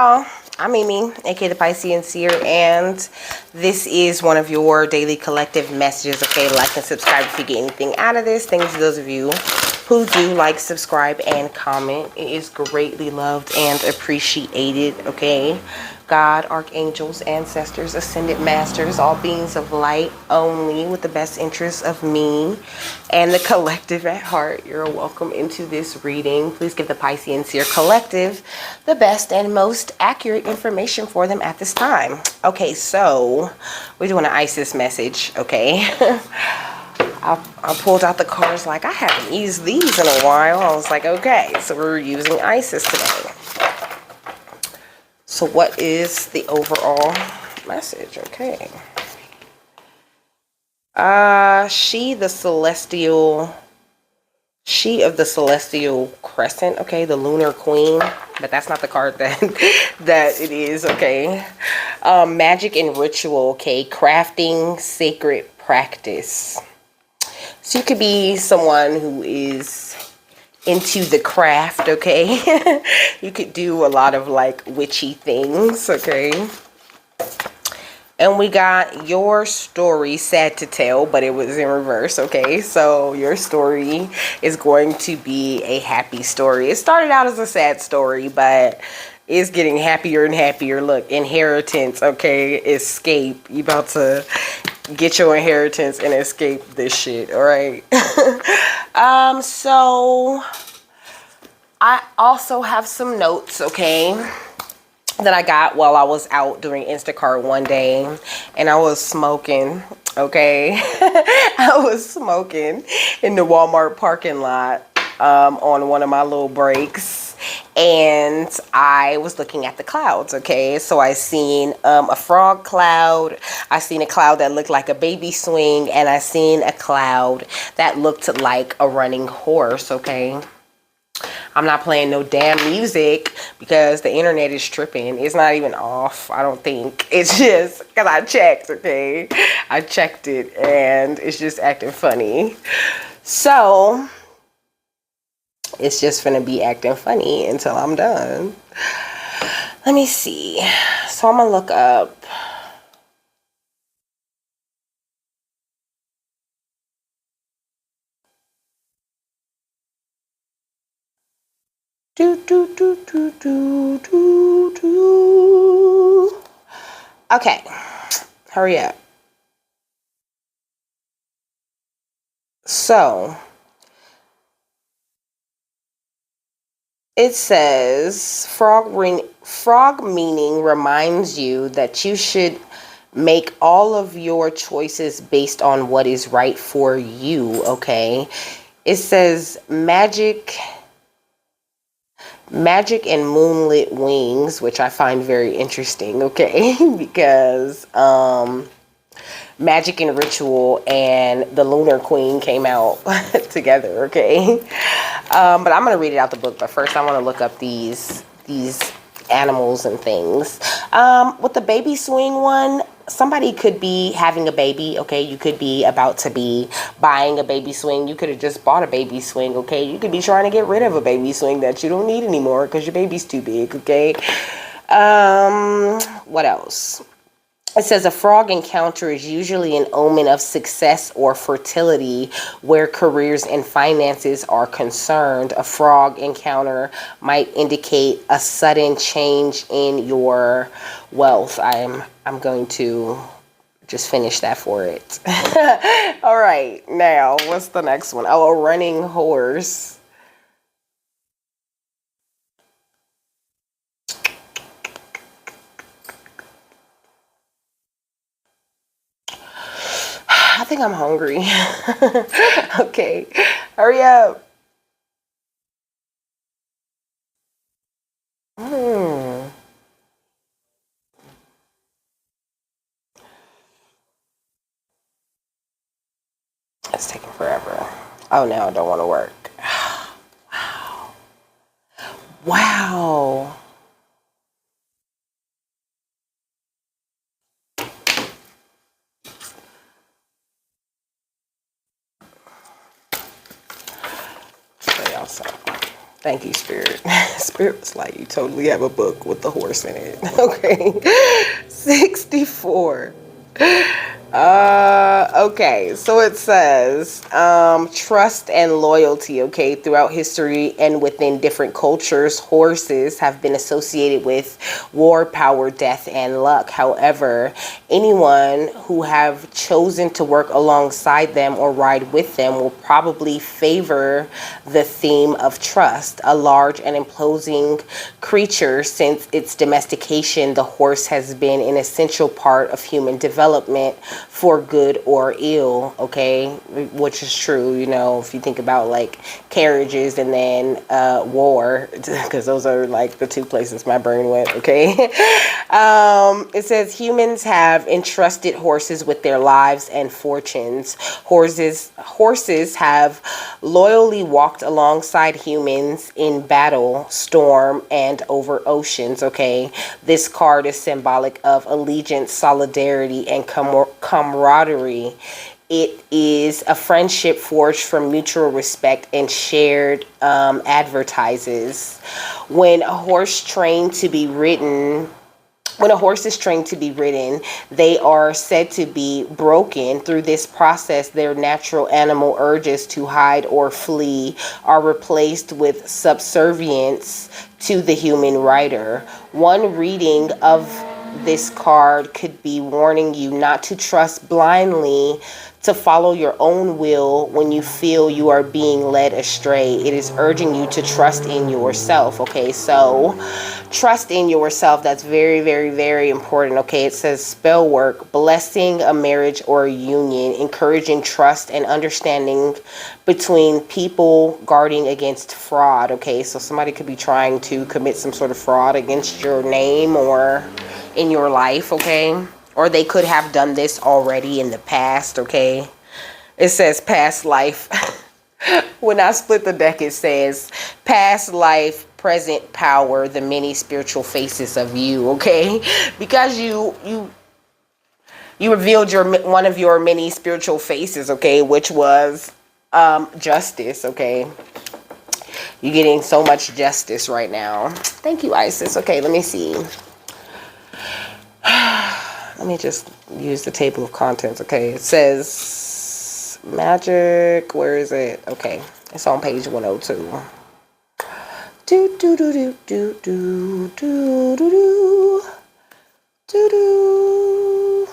y'all, I'm Mimi, aka the Piscean Seer, and this is one of your daily collective messages. Okay, like and subscribe if you get anything out of this. Thanks to those of you who do like, subscribe, and comment. It is greatly loved and appreciated. Okay, God, archangels, ancestors, ascended masters, all beings of light only with the best interests of me and the collective at heart. You're welcome into this reading. Please give the Piscean Seer Collective the best and most accurate information for them at this time. Okay, so we're doing an Isis message, okay? I pulled out the cards like I haven't used these in a while. I was like, okay, so we're using Isis today. So what is the overall message? Okay. She of the celestial crescent, okay, the lunar queen, but that's not the card that that it is, okay. Magic and ritual, okay, crafting, sacred practice. So you could be someone who is into the craft, okay. You could do a lot of like witchy things, okay. And we got your story, sad to tell, but it was in reverse, okay? So your story is going to be a happy story. It started out as a sad story, but it's getting happier and happier. Look, inheritance, okay? Escape. You about to get your inheritance and escape this shit, all right? So I also have some notes, okay, that I got while I was out doing Instacart one day, and I was smoking, okay? I was smoking in the Walmart parking lot on one of my little breaks, and I was looking at the clouds, okay? So I seen a frog cloud, I seen a cloud that looked like a baby swing, and I seen a cloud that looked like a running horse, okay? I'm not playing no damn music because the internet is tripping. It's not even off, I don't think. It's just because I checked, okay? I checked it and it's just acting funny. So it's just gonna be acting funny until I'm done. Let me see. So I'm gonna look up. Okay, hurry up. So it says frog meaning reminds you that you should make all of your choices based on what is right for you, okay? It says magic and moonlit wings, which I find very interesting, okay? Because magic and ritual and the lunar queen came out together, okay? But I'm gonna read it out the book, but first I want to look up these animals and things. With the baby swing one, somebody could be having a baby, okay? You could be about to be buying a baby swing. You could have just bought a baby swing, okay? You could be trying to get rid of a baby swing that you don't need anymore because your baby's too big, okay? What else? It says a frog encounter is usually an omen of success or fertility where careers and finances are concerned. A frog encounter might indicate a sudden change in your wealth. I'm going to just finish that for it. All right, now what's the next one? Oh, a running horse. I think I'm hungry. Okay, hurry up. It's taking forever. Oh, now I don't want to work. Wow. Wow. Stay outside. Thank you, Spirit. Spirit was like, you totally have a book with the horse in it. Okay. 64. Okay, so it says, trust and loyalty, okay, throughout history and within different cultures, horses have been associated with war, power, death, and luck. However, anyone who have chosen to work alongside them or ride with them will probably favor the theme of trust. A large and imposing creature, since its domestication, the horse has been an essential part of human development for good or ill, okay, which is true. You know, if you think about like carriages and then war, because those are like the two places my brain went, okay. It says humans have entrusted horses with their lives and fortunes. Horses have loyally walked alongside humans in battle, storm, and over oceans, okay. This card is symbolic of allegiance, solidarity, and camaraderie. It is a friendship forged from mutual respect and shared advertises. When a horse is trained to be ridden, they are said to be broken. Through this process, their natural animal urges to hide or flee are replaced with subservience to the human rider. One reading of this card could be warning you not to trust blindly, to follow your own will when you feel you are being led astray. It is urging you to trust in yourself. Okay, so trust in yourself. That's very, very, very important. Okay, it says spell work, blessing a marriage or a union, encouraging trust and understanding between people, guarding against fraud. Okay, so somebody could be trying to commit some sort of fraud against your name or in your life, okay? Or they could have done this already in the past, okay? It says past life. When I split the deck, it says past life, present power, the many spiritual faces of you, okay? Because you revealed one of your many spiritual faces, okay, which was justice, okay? You're getting so much justice right now. Thank you, Isis. Okay, let me see. Let me just use the table of contents, okay? It says magic, where is it? Okay, it's on page 102. Do do do do do do do do do do.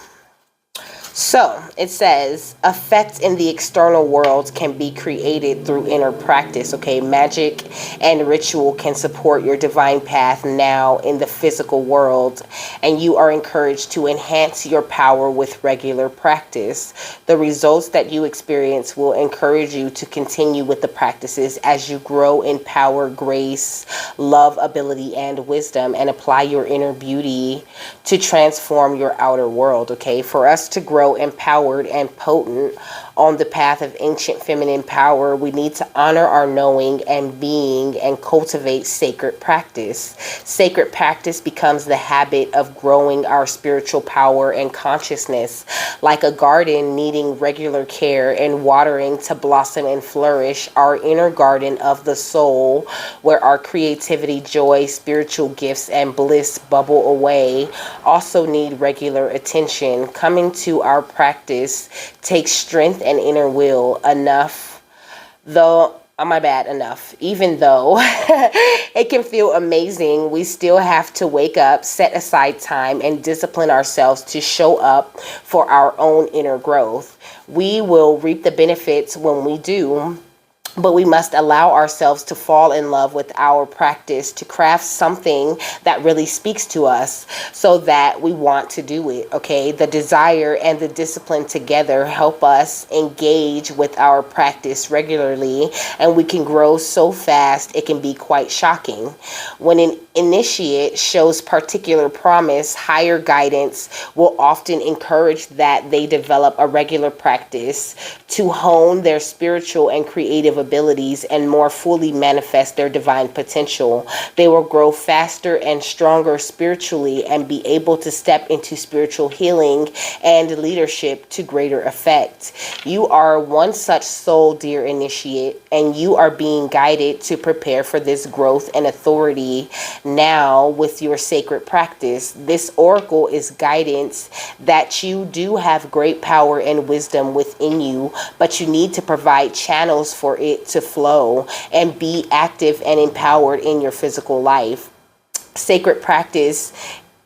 So it says effects in the external world can be created through inner practice. Okay, magic and ritual can support your divine path now in the physical world, and you are encouraged to enhance your power with regular practice. The results that you experience will encourage you to continue with the practices as you grow in power, grace, love, ability, and wisdom, and apply your inner beauty to transform your outer world. Okay, for us to grow empowered and potent on the path of ancient feminine power, we need to honor our knowing and being and cultivate sacred practice. Sacred practice becomes the habit of growing our spiritual power and consciousness, like a garden needing regular care and watering to blossom and flourish. Our inner garden of the soul, where our creativity, joy, spiritual gifts, and bliss bubble away, also need regular attention. Coming to our practice takes strength and inner will enough, though, even though it can feel amazing, we still have to wake up, set aside time, and discipline ourselves to show up for our own inner growth. We will reap the benefits when we do, but we must allow ourselves to fall in love with our practice, to craft something that really speaks to us so that we want to do it, okay? The desire and the discipline together help us engage with our practice regularly, and we can grow so fast it can be quite shocking. When an initiate shows particular promise, higher guidance will often encourage that they develop a regular practice to hone their spiritual and creative capabilities and more fully manifest their divine potential. They will grow faster and stronger spiritually and be able to step into spiritual healing and leadership to greater effect. You are one such soul, dear initiate, and you are being guided to prepare for this growth and authority now with your sacred practice. This oracle is guidance that you do have great power and wisdom within you, but you need to provide channels for it to flow and be active and empowered in your physical life. Sacred practice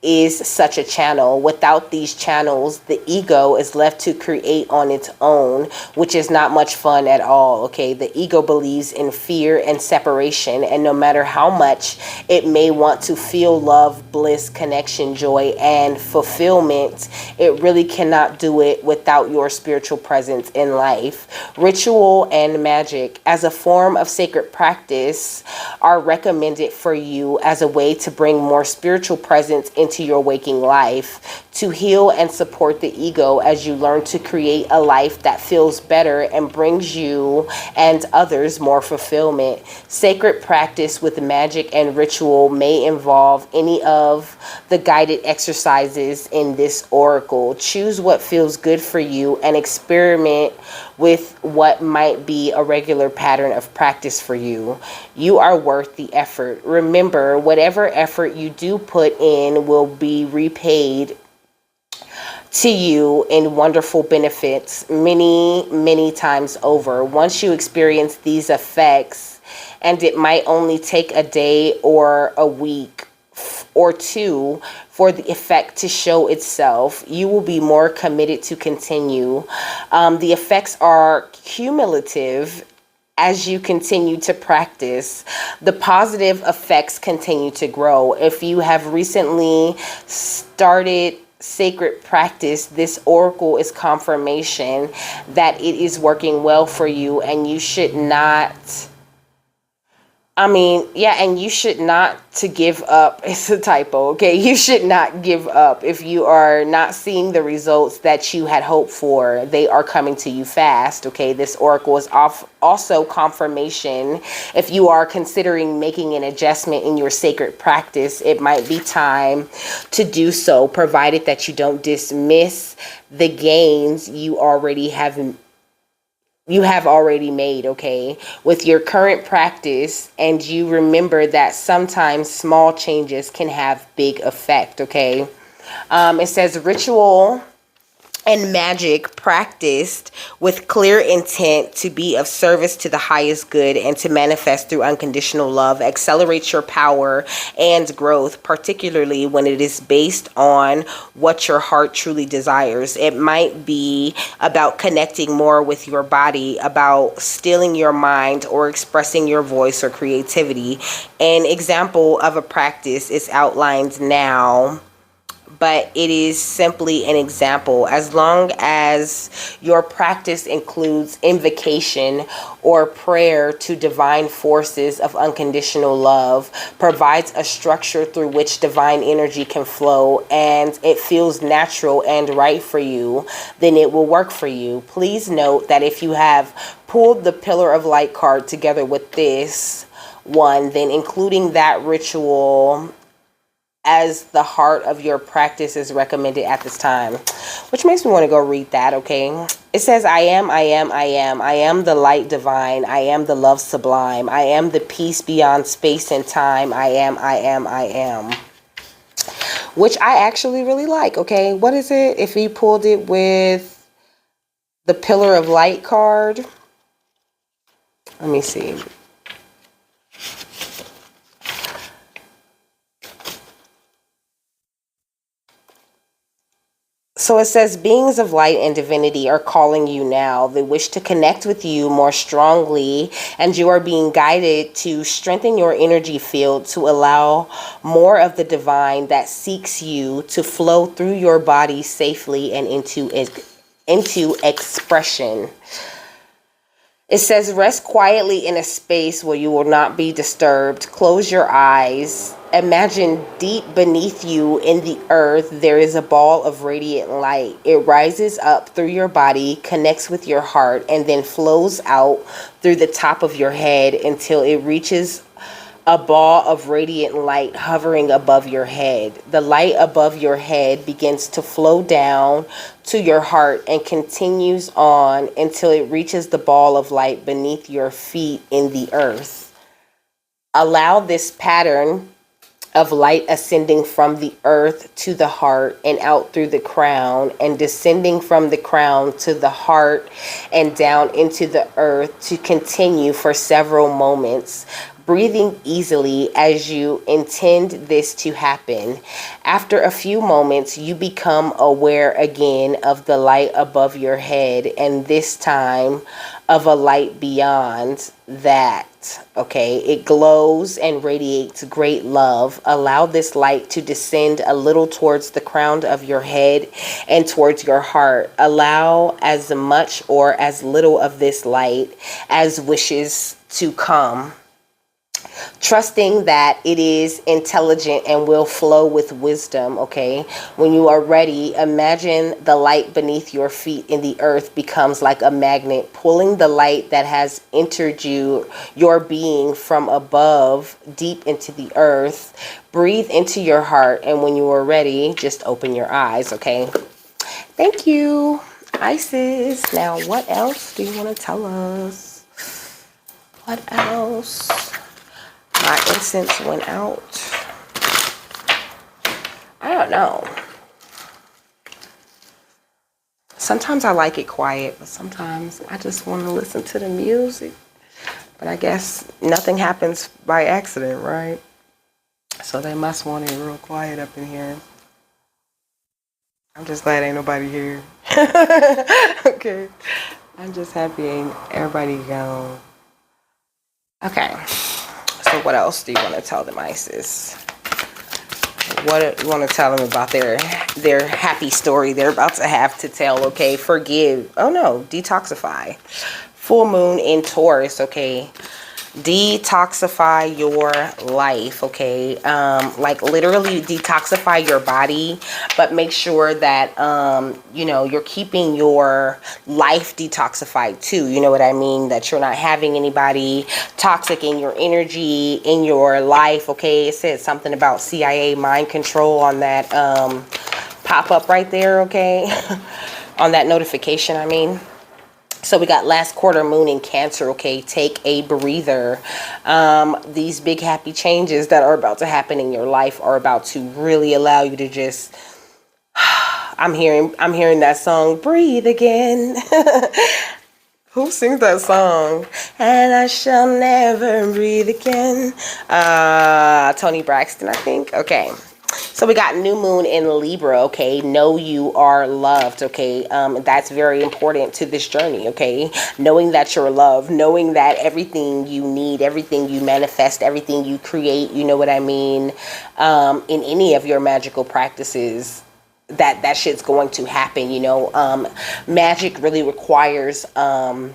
is such a channel. Without these channels, the ego is left to create on its own, which is not much fun at all. Okay, the ego believes in fear and separation, and no matter how much it may want to feel love, bliss, connection, joy, and fulfillment, it really cannot do it without your spiritual presence in life. Ritual and magic as a form of sacred practice are recommended for you as a way to bring more spiritual presence into your waking life, to heal and support the ego as you learn to create a life that feels better and brings you and others more fulfillment. Sacred practice with magic and ritual may involve any of the guided exercises in this oracle. Choose what feels good for you and experiment with what might be a regular pattern of practice for you. You are worth the effort. Remember, whatever effort you do put in will be repaid to you in wonderful benefits many times over. Once you experience these effects, and it might only take a day or a week or two for the effect to show itself, you will be more committed to continue. The effects are cumulative. As you continue to practice, the positive effects continue to grow. If you have recently started sacred practice, this oracle is confirmation that it is working well for you, and you should not and you should not to give up. It's a typo, okay? You should not give up. If you are not seeing the results that you had hoped for, they are coming to you fast, okay? This oracle is also confirmation. If you are considering making an adjustment in your sacred practice, it might be time to do so, provided that you don't dismiss the gains you have already made, okay, with your current practice, and you remember that sometimes small changes can have big effect, okay? It says ritual and magic practiced with clear intent to be of service to the highest good and to manifest through unconditional love accelerates your power and growth, particularly when it is based on what your heart truly desires. It might be about connecting more with your body, about stilling your mind, or expressing your voice or creativity. An example of a practice is outlined now, but it is simply an example. As long as your practice includes invocation or prayer to divine forces of unconditional love, provides a structure through which divine energy can flow, and it feels natural and right for you, then it will work for you. Please note that if you have pulled the Pillar of Light card together with this one, then including that ritual as the heart of your practice is recommended at this time, which makes me want to go read that, okay? It says, I am the light divine. I am the love sublime. I am the peace beyond space and time. I am. Which I actually really like, okay? What is it? If you pulled it with the Pillar of Light card, let me see. So it says, beings of light and divinity are calling you now. They wish to connect with you more strongly, and you are being guided to strengthen your energy field to allow more of the divine that seeks you to flow through your body safely and into expression. It says, rest quietly in a space where you will not be disturbed. Close your eyes Imagine deep beneath you in the earth, there is a ball of radiant light. It rises up through your body, connects with your heart, and then flows out through the top of your head until it reaches a ball of radiant light hovering above your head. The light above your head begins to flow down to your heart and continues on until it reaches the ball of light beneath your feet in the earth. Allow this pattern of light ascending from the earth to the heart and out through the crown and descending from the crown to the heart and down into the earth to continue for several moments, breathing easily as you intend this to happen. After a few moments, you become aware again of the light above your head, and this time of a light beyond that. Okay, it glows and radiates great love. Allow this light to descend a little towards the crown of your head and towards your heart. Allow as much or as little of this light as wishes to come, trusting that it is intelligent and will flow with wisdom. Okay, when you are ready, imagine the light beneath your feet in the earth becomes like a magnet, pulling the light that has entered your being from above deep into the earth. Breathe into your heart, and when you are ready, just open your eyes. Okay, thank you, Isis. Now, what else do you want to tell us? What else? My incense went out. I don't know. Sometimes I like it quiet, but sometimes I just want to listen to the music. But I guess nothing happens by accident, right? So they must want it real quiet up in here. I'm just glad ain't nobody here. Okay. I'm just happy ain't everybody gone. Okay. So what else do you want to tell them, Isis? What do you want to tell them about their happy story they're about to have to tell? Okay, forgive. Oh no, detoxify. Full moon in Taurus. Okay, detoxify your life. Okay, like literally detoxify your body, but make sure that you know, you're keeping your life detoxified too. You know what I mean? That you're not having anybody toxic in your energy, in your life. Okay, it said something about CIA mind control on that pop up right there. Okay, on that notification, I mean. So we got last quarter moon in Cancer. Okay, take a breather. These big happy changes that are about to happen in your life are about to really allow you to just I'm hearing that song, Breathe Again. Who sings that song? And I shall never breathe again. Tony Braxton, I think. Okay. So we got new moon in Libra. Okay, know you are loved. Okay, that's very important to this journey. Okay, knowing that you're loved, knowing that everything you need, everything you manifest, everything you create, you know what I mean, in any of your magical practices, that shit's going to happen. You know, magic really requires a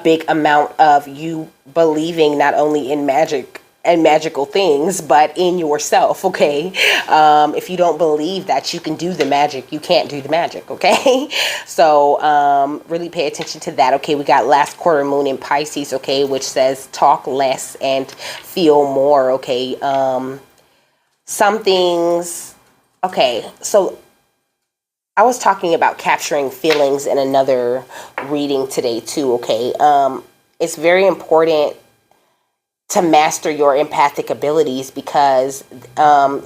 big amount of you believing not only in magic and magical things, but in yourself. Okay, if you don't believe that you can do the magic, you can't do the magic. Okay, so really pay attention to that. Okay, we got last quarter moon in Pisces. Okay, which says talk less and feel more. Okay, some things. Okay, so I was talking about capturing feelings in another reading today too. Okay, it's very important to master your empathic abilities, because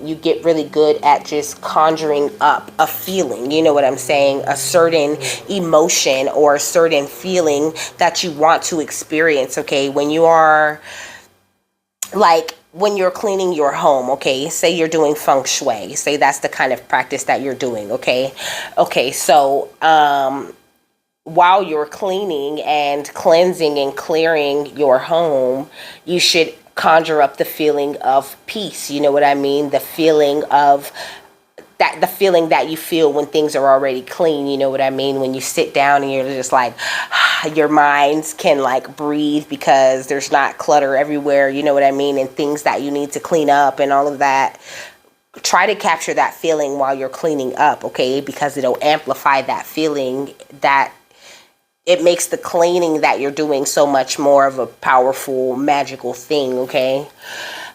you get really good at just conjuring up a feeling, you know what I'm saying, a certain emotion or a certain feeling that you want to experience. Okay, when you are like when you're cleaning your home, okay, say you're doing feng shui, say that's the kind of practice that you're doing. Okay, so while you're cleaning and cleansing and clearing your home, you should conjure up the feeling of peace. You know what I mean? The feeling of that the feeling that you feel when things are already clean, you know what I mean? When you sit down and you're just like, your minds can like breathe because there's not clutter everywhere, you know what I mean? And things that you need to clean up and all of that. Try to capture that feeling while you're cleaning up, okay? Because it'll amplify that feeling, that it makes the cleaning that you're doing so much more of a powerful, magical thing, okay?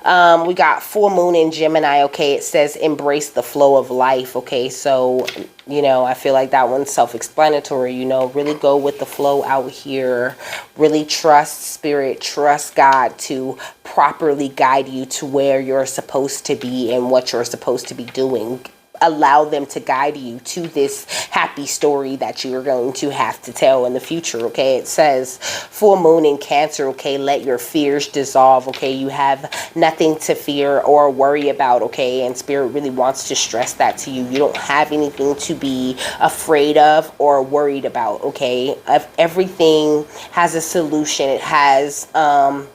We got full moon in Gemini, okay? It says embrace the flow of life, okay? So, you know, I feel like that one's self-explanatory, you know, really go with the flow out here. Really trust spirit, trust God to properly guide you to where you're supposed to be and what you're supposed to be doing. Allow them to guide you to this happy story that you're going to have to tell in the future, okay? It says full moon in Cancer, okay? Let your fears dissolve, okay? You have nothing to fear or worry about, okay? And spirit really wants to stress that to you. You don't have anything to be afraid of or worried about, okay? Everything has a solution. It has a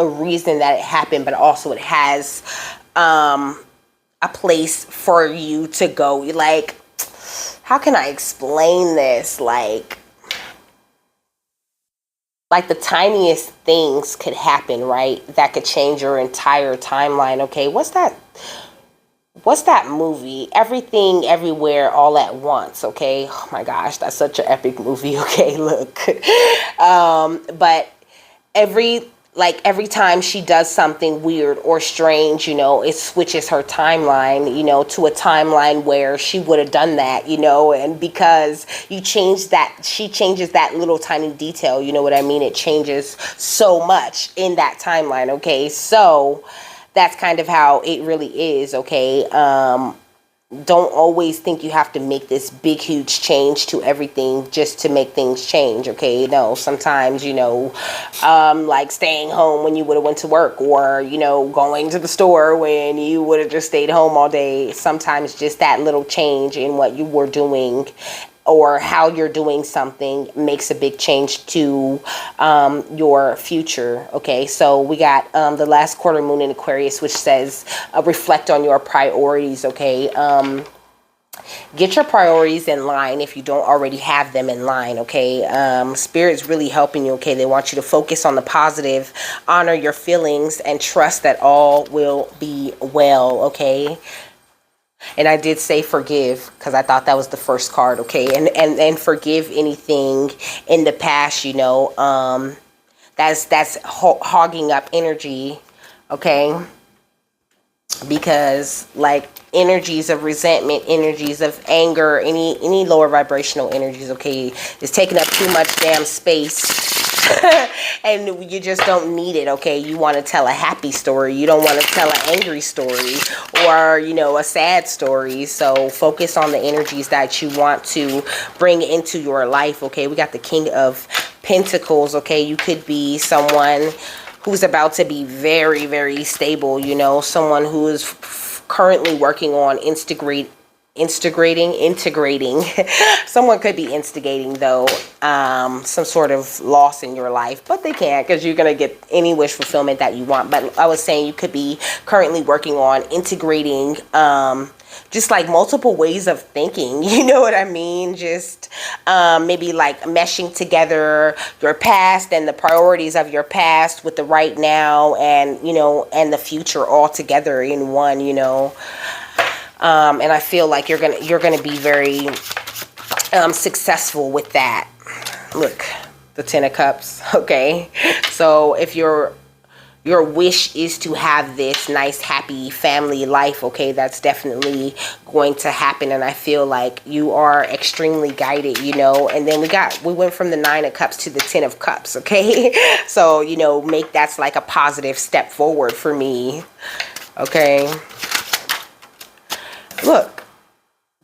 reason that it happened, but also it has a place for you to go. Like, how can I explain this? Like the tiniest things could happen, right? That could change your entire timeline. Okay, what's that movie? Everything Everywhere All at Once, okay? Oh my gosh, that's such an epic movie. Okay, look. But every time she does something weird or strange, you know, it switches her timeline, you know, to a timeline where she would have done that, you know, and because she changes that little tiny detail, you know what I mean? It changes so much in that timeline, okay? So that's kind of how it really is, okay? Don't always think you have to make this big, huge change to everything just to make things change, okay? No, sometimes, you know, like staying home when you would have went to work, or, you know, going to the store when you would have just stayed home all day. Sometimes just that little change in what you were doing or how you're doing something makes a big change to your future, okay? So we got the last quarter moon in Aquarius, which says reflect on your priorities, okay? Get your priorities in line if you don't already have them in line, okay? Spirit's really helping you, okay? They want you to focus on the positive, honor your feelings, and trust that all will be well, okay? And I did say forgive because I thought that was the first card, okay? And forgive anything in the past, you know, that's hogging up energy, okay? Because like energies of resentment, energies of anger, any lower vibrational energies, okay, is taking up too much damn space. And you just don't need it, okay? You want to tell a happy story. You don't want to tell an angry story or, you know, a sad story. So focus on the energies that you want to bring into your life, okay? We got the King of Pentacles, okay? You could be someone who's about to be very, very stable, you know, someone who is currently working on integrating. Someone could be instigating, though, some sort of loss in your life, but they can't because you're going to get any wish fulfillment that you want. But I was saying you could be currently working on integrating just like multiple ways of thinking, you know what I mean? Just maybe like meshing together your past and the priorities of your past with the right now and, you know, and the future all together in one, you know. And I feel like you're gonna be very successful with that. Look, the Ten of Cups. Okay, so if your wish is to have this nice, happy family life, okay, that's definitely going to happen. And I feel like you are extremely guided, you know. And then we went from the Nine of Cups to the Ten of Cups, okay. So, you know, that's like a positive step forward for me, okay. Look,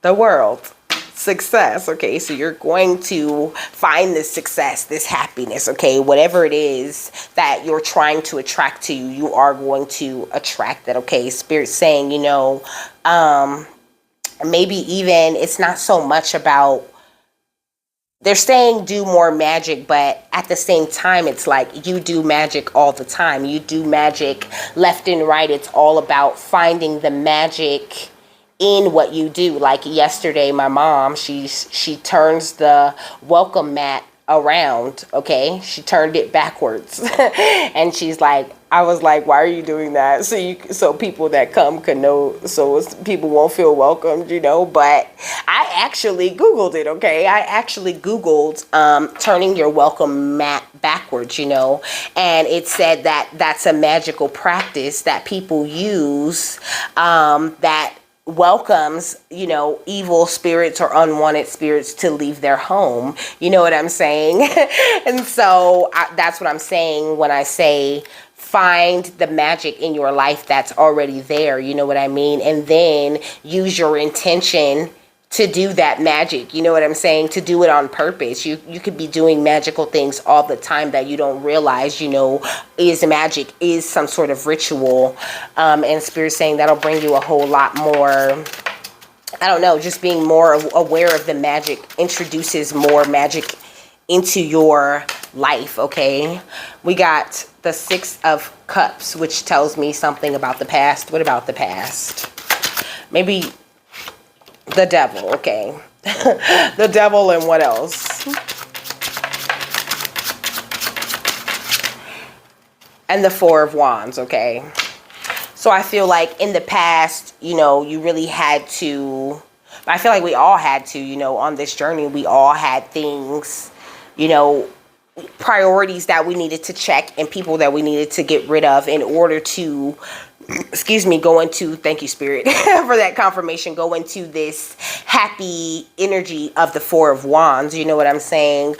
the World, success, okay? So you're going to find this success, this happiness, okay? Whatever it is that you're trying to attract to you, you are going to attract that, okay? Spirit's saying, you know, maybe even it's not so much about they're saying do more magic, but at the same time, it's like you do magic all the time. You do magic left and right. It's all about finding the magic in what you do. Like yesterday, my mom, she turns the welcome mat around, okay? She turned it backwards. And she's like, I was like, why are you doing that? So people that come can know, so people won't feel welcomed, But I actually Googled it, okay? I actually Googled turning your welcome mat backwards, and it said that that's a magical practice that people use that welcomes, evil spirits or unwanted spirits to leave their home. You know what I'm saying? And so that's what I'm saying when I say find the magic in your life that's already there. You know what I mean? And then use your intention to do that magic. You know what I'm saying? To do it on purpose. You could be doing magical things all the time that you don't realize, is magic, is some sort of ritual. And Spirit's saying that'll bring you a whole lot more, I don't know, just being more aware of the magic introduces more magic into your life, okay? We got the 6 of Cups, which tells me something about the past. What about the past? Maybe the Devil, okay? The Devil, and what else? And the 4 of Wands, okay? So I feel like in the past, you really had to, I feel like we all had to, on this journey, we all had things, priorities that we needed to check and people that we needed to get rid of in order to, go into, thank you, Spirit, for that confirmation, go into this happy energy of the 4 of Wands. You know what I'm saying?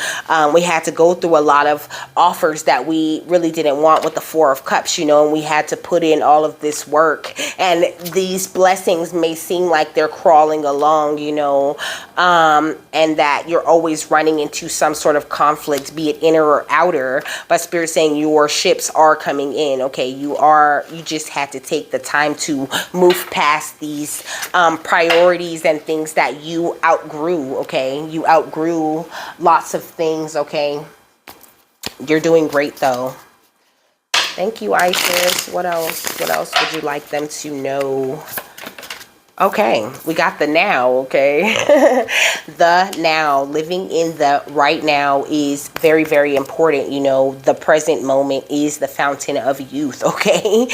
We had to go through a lot of offers that we really didn't want with the 4 of Cups, and we had to put in all of this work. And these blessings may seem like they're crawling along, and that you're always running into some sort of conflict, be it inner or outer. But Spirit's saying your ships are coming in, okay? You just had to take the time to move past these priorities and things that you outgrew, okay? You outgrew lots of things, okay? You're doing great, though. Thank you, Isis. What else? What else would you like them to know? Okay, we got the now, okay? The now, living in the right now is very, very important. The present moment is the fountain of youth, okay?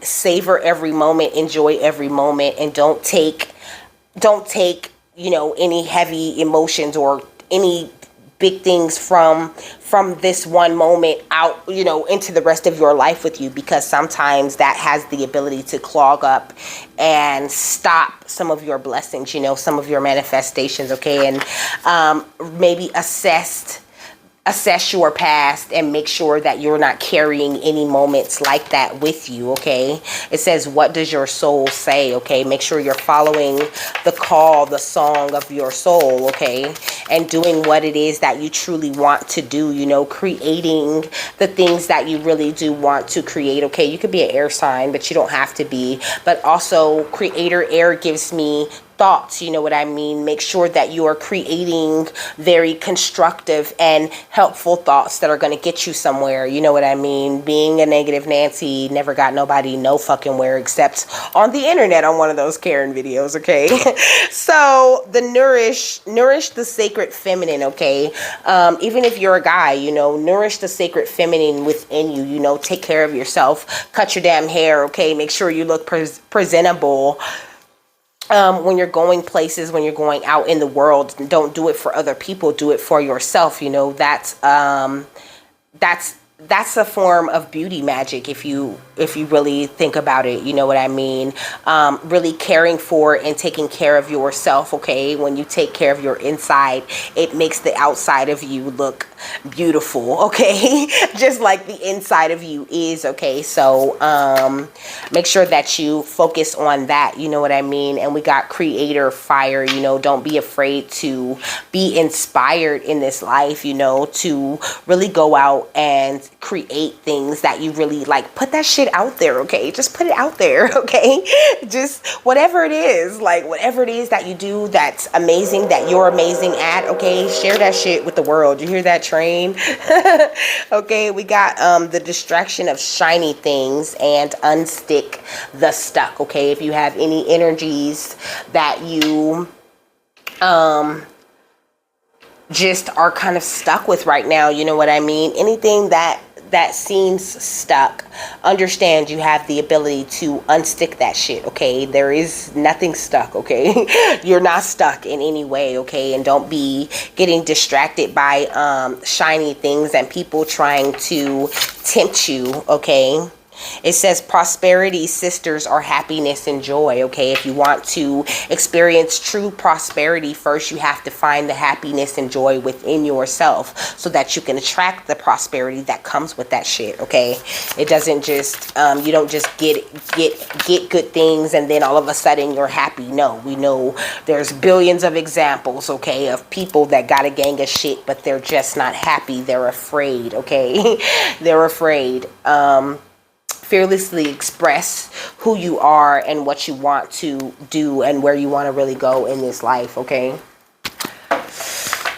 Savor every moment, enjoy every moment, and don't take, any heavy emotions or any big things from this one moment out, into the rest of your life with you, because sometimes that has the ability to clog up and stop some of your blessings, some of your manifestations, okay? And maybe assess your past and make sure that you're not carrying any moments like that with you, okay? It says, what does your soul say, okay? Make sure you're following the call, the song of your soul, okay? And doing what it is that you truly want to do, creating the things that you really do want to create, okay? You could be an air sign, but you don't have to be. But also, creator air gives me thoughts, you know what I mean? Make sure that you are creating very constructive and helpful thoughts that are going to get you somewhere, you know what I mean? Being a negative Nancy never got nobody no fucking where except on the internet on one of those Karen videos, okay? So the nourish the sacred feminine, okay? Even if you're a guy, nourish the sacred feminine within you, take care of yourself, cut your damn hair, okay? Make sure you look presentable. When you're going places, when you're going out in the world, don't do it for other people, do it for yourself. That's a form of beauty magic if you really think about it, you know what I mean? Really caring for and taking care of yourself, okay? When you take care of your inside, it makes the outside of you look beautiful, okay? Just like the inside of you is, okay? So make sure that you focus on that, you know what I mean? And we got creator fire, don't be afraid to be inspired in this life, to really go out and and create things that you really like. Put that shit out there, okay? Just put it out there, okay? Just whatever it is, like whatever it is that you do that's amazing, that you're amazing at, okay? Share that shit with the world. You hear that train? Okay, we got the distraction of shiny things and unstick the stuck, okay? If you have any energies that you just are kind of stuck with right now, you know what I mean? Anything that seems stuck, understand you have the ability to unstick that shit, okay? There is nothing stuck, okay? You're not stuck in any way, okay? And don't be getting distracted by shiny things and people trying to tempt you, okay? It says prosperity sisters are happiness and joy, okay? If you want to experience true prosperity, first you have to find the happiness and joy within yourself so that you can attract the prosperity that comes with that shit, okay? It doesn't just, you don't just get good things and then all of a sudden you're happy. No, we know there's billions of examples, okay, of people that got a gang of shit, but they're just not happy. They're afraid, okay? They're afraid. Fearlessly express who you are and what you want to do and where you want to really go in this life, okay?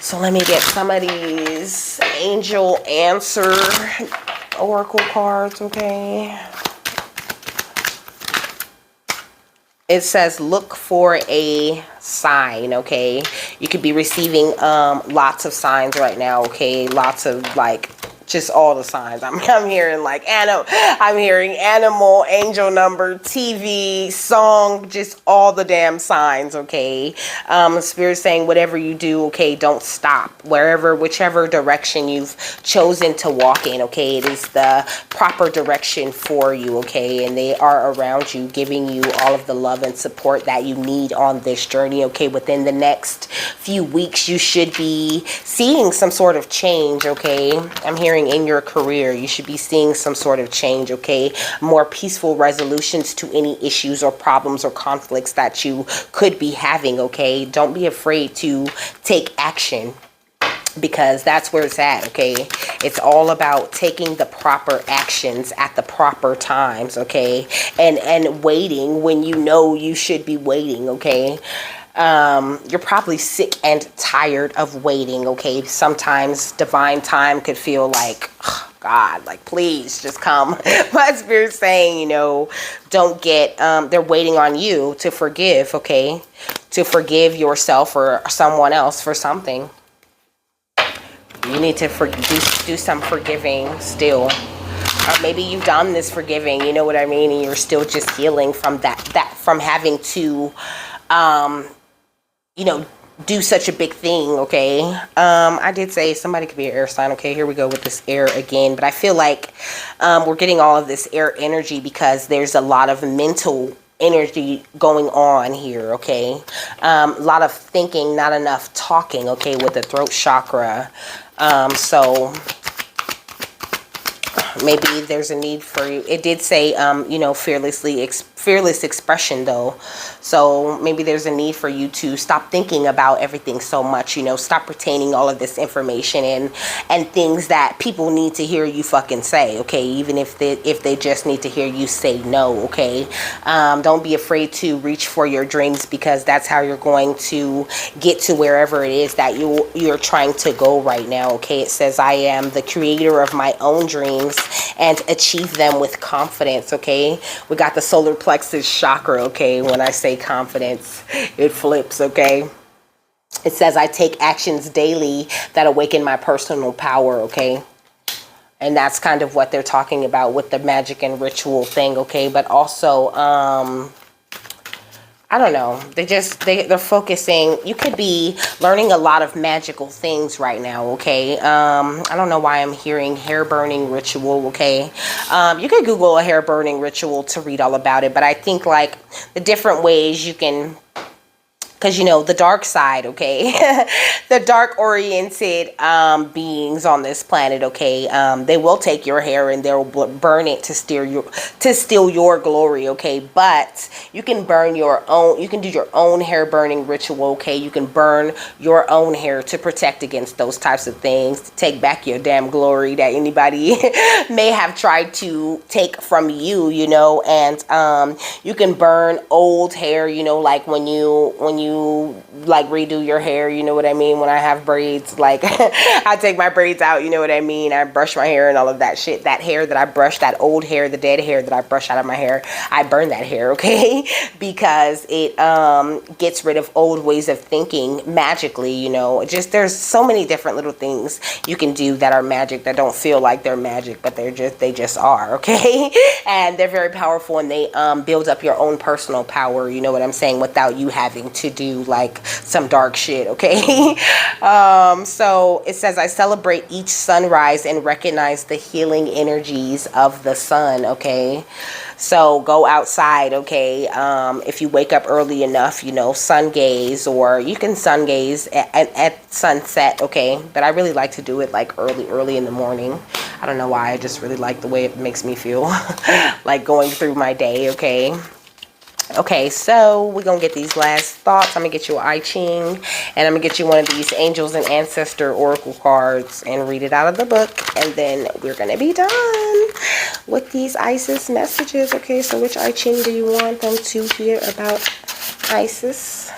So let me get some of these angel answer oracle cards, okay? It says look for a sign, okay? You could be receiving lots of signs right now, okay? Lots of like just all the signs. I'm hearing like I'm hearing animal, angel number, TV, song, just all the damn signs, okay? Spirit saying whatever you do, okay, don't stop. Whichever direction you've chosen to walk in, okay, it is the proper direction for you, okay? And they are around you, giving you all of the love and support that you need on this journey, okay? Within the next few weeks, you should be seeing some sort of change, okay? I'm hearing in your career, you should be seeing some sort of change, okay? More peaceful resolutions to any issues or problems or conflicts that you could be having, okay? Don't be afraid to take action, because that's where it's at, okay? It's all about taking the proper actions at the proper times, okay? And waiting when you know you should be waiting, okay? You're probably sick and tired of waiting, okay? Sometimes divine time could feel like, oh God, like, please just come. My spirit's saying, you know, don't get, they're waiting on you to forgive, okay? To forgive yourself or someone else for something. You need to do some forgiving still. Or maybe you've done this forgiving, you know what I mean? And you're still just healing from that from having to, you know, do such a big thing, okay? I did say somebody could be an air sign, okay? Here we go with this air again. But I feel like we're getting all of this air energy because there's a lot of mental energy going on here, okay? A lot of thinking, not enough talking, okay, with the throat chakra. So maybe there's a need for you. It did say, you know, fearless expression though. So maybe there's a need for you to stop thinking about everything so much, you know, stop retaining all of this information and things that people need to hear you fucking say, okay? Even if they just need to hear you say no, okay? Don't be afraid to reach for your dreams, because that's how you're going to get to wherever it is that you're trying to go right now, okay? It says, I am the creator of my own dreams and achieve them with confidence, okay? We got the solar plexus chakra, okay? When I say confidence, it flips, okay? It says, I take actions daily that awaken my personal power, okay? And that's kind of what they're talking about with the magic and ritual thing, okay? But also, I don't know. They're focusing. You could be learning a lot of magical things right now, okay? I don't know why I'm hearing hair burning ritual, okay? You could Google a hair burning ritual to read all about it, but I think like the different ways you can because you know the dark side, okay. The dark oriented beings on this planet, okay, they will take your hair and they'll burn it to steal your glory, okay. But you can burn your own, you can do your own hair burning ritual, okay. You can burn your own hair to protect against those types of things, to take back your damn glory that anybody may have tried to take from you, you know. And you can burn old hair, you know, like when you like redo your hair, you know what I mean. When I have braids, like I take my braids out, you know what I mean. I brush my hair and all of that shit. That hair that I brush, that old hair, the dead hair that I brush out of my hair, I burn that hair, okay. Because it gets rid of old ways of thinking magically, you know. Just there's so many different little things you can do that are magic, that don't feel like they're magic, but they just are, okay. And they're very powerful, and they build up your own personal power, you know what I'm saying, without you having to do like some dark shit, okay. So it says, I celebrate each sunrise and recognize the healing energies of the sun, okay. So go outside, okay. If you wake up early enough, you know, sun gaze, or you can sun gaze at sunset, okay. But I really like to do it like early in the morning. I don't know why, I just really like the way it makes me feel like going through my day, okay. Okay, so we're gonna get these last thoughts. I'm gonna get you an I Ching, and I'm gonna get you one of these Angels and Ancestor Oracle cards and read it out of the book, and then we're gonna be done with these Isis messages. Okay, so which I Ching do you want them to hear about Isis?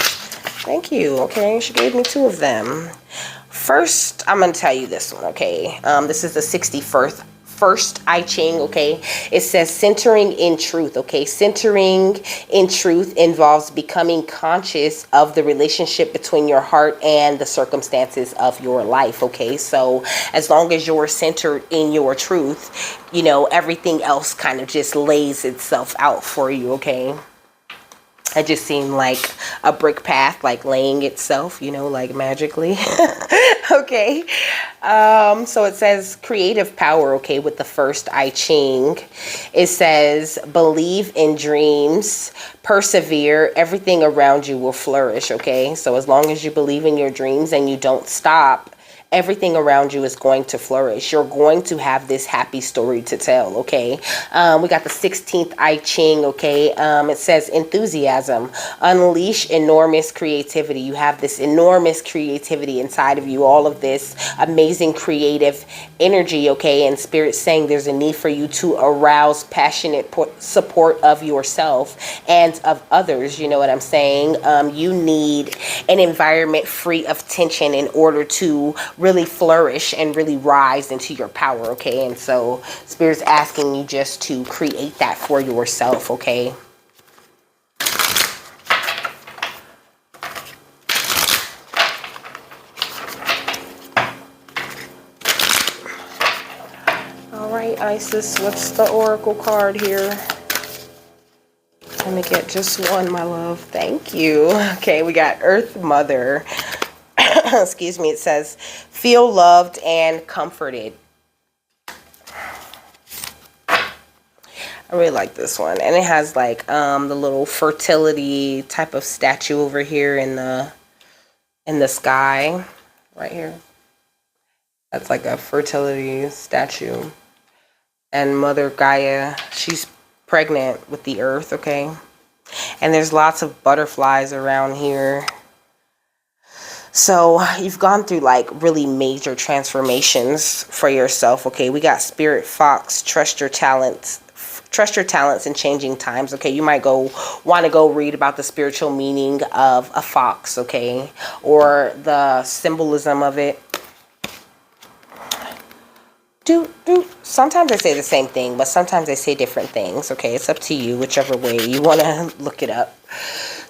Thank you. Okay, she gave me two of them. First, I'm gonna tell you this one, okay. This is the 61st I Ching, okay. It says centering in truth, okay. Centering in truth involves becoming conscious of the relationship between your heart and the circumstances of your life, okay. So as long as you're centered in your truth, you know, everything else kind of just lays itself out for you, okay. It just seemed like a brick path, like laying itself, you know, like magically. Okay. So it says creative power, okay, with the first I Ching. It says, believe in dreams, persevere, everything around you will flourish, okay? So as long as you believe in your dreams and you don't stop, everything around you is going to flourish. You're going to have this happy story to tell, okay? We got the 16th I Ching, okay? It says enthusiasm, unleash enormous creativity. You have this enormous creativity inside of you, all of this amazing creative energy, okay? And Spirit's saying there's a need for you to arouse passionate support of yourself and of others, you know what I'm saying? You need an environment free of tension in order to really flourish and really rise into your power, okay? And so Spirit's asking you just to create that for yourself, okay? All right, Isis, what's the oracle card here? Let me get just one, my love. Thank you. Okay, we got Earth Mother. Excuse me. It says, feel loved and comforted. I really like this one. And it has like the little fertility type of statue over here in the sky right here. That's like a fertility statue. And Mother Gaia, she's pregnant with the earth, okay? And there's lots of butterflies around here. So you've gone through like really major transformations for yourself, okay? We got Spirit Fox, trust your talents. Trust your talents in changing times, okay? You might want to go read about the spiritual meaning of a fox, okay? Or the symbolism of it. Sometimes they say the same thing, but sometimes they say different things, okay? It's up to you, whichever way you want to look it up.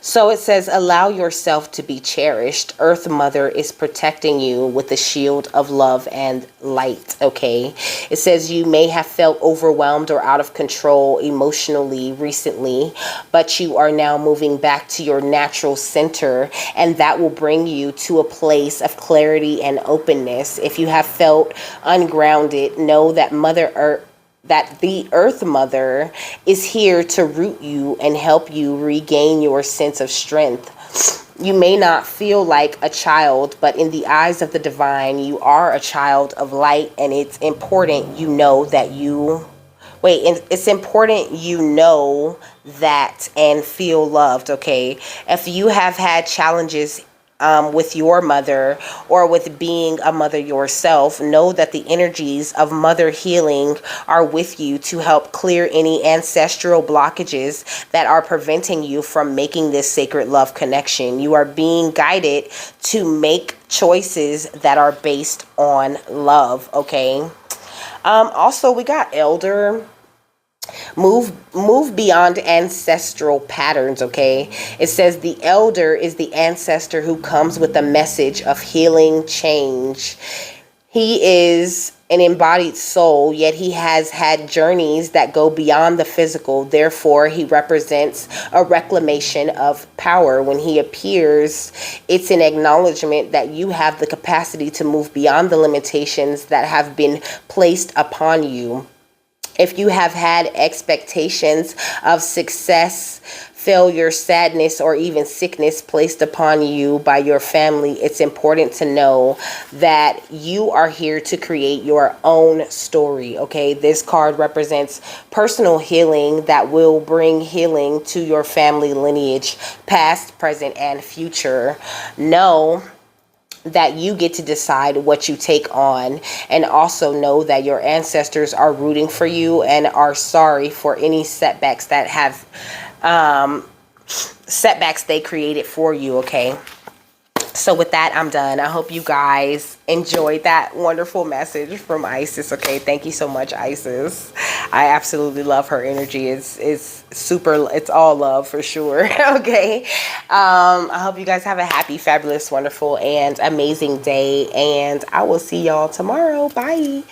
So it says, allow yourself to be cherished. Earth Mother is protecting you with a shield of love and light, okay? It says you may have felt overwhelmed or out of control emotionally recently, but you are now moving back to your natural center, and that will bring you to a place of clarity and openness. If you have felt ungrounded, know that the Earth Mother is here to root you and help you regain your sense of strength. You may not feel like a child, but in the eyes of the divine, you are a child of light, and it's important you know that you wait, and it's important you know that and feel loved, okay? If you have had challenges with your mother or with being a mother yourself, know that the energies of mother healing are with you to help clear any ancestral blockages that are preventing you from making this sacred love connection. You are being guided to make choices that are based on love, okay? Also, we got elder. Move beyond ancestral patterns, okay? It says the elder is the ancestor who comes with a message of healing change. He is an embodied soul, yet he has had journeys that go beyond the physical. Therefore, he represents a reclamation of power. When he appears, it's an acknowledgement that you have the capacity to move beyond the limitations that have been placed upon you. If you have had expectations of success, failure, sadness, or even sickness placed upon you by your family, it's important to know that you are here to create your own story, okay? This card represents personal healing that will bring healing to your family lineage, past, present, and future. Know that you get to decide what you take on, and also know that your ancestors are rooting for you and are sorry for any setbacks that have setbacks they created for you, okay? So with that, I'm done. I hope you guys enjoyed that wonderful message from Isis. Okay, thank you so much, Isis. I absolutely love her energy. It's super. It's all love for sure. Okay. I hope you guys have a happy, fabulous, wonderful, and amazing day. And I will see y'all tomorrow. Bye.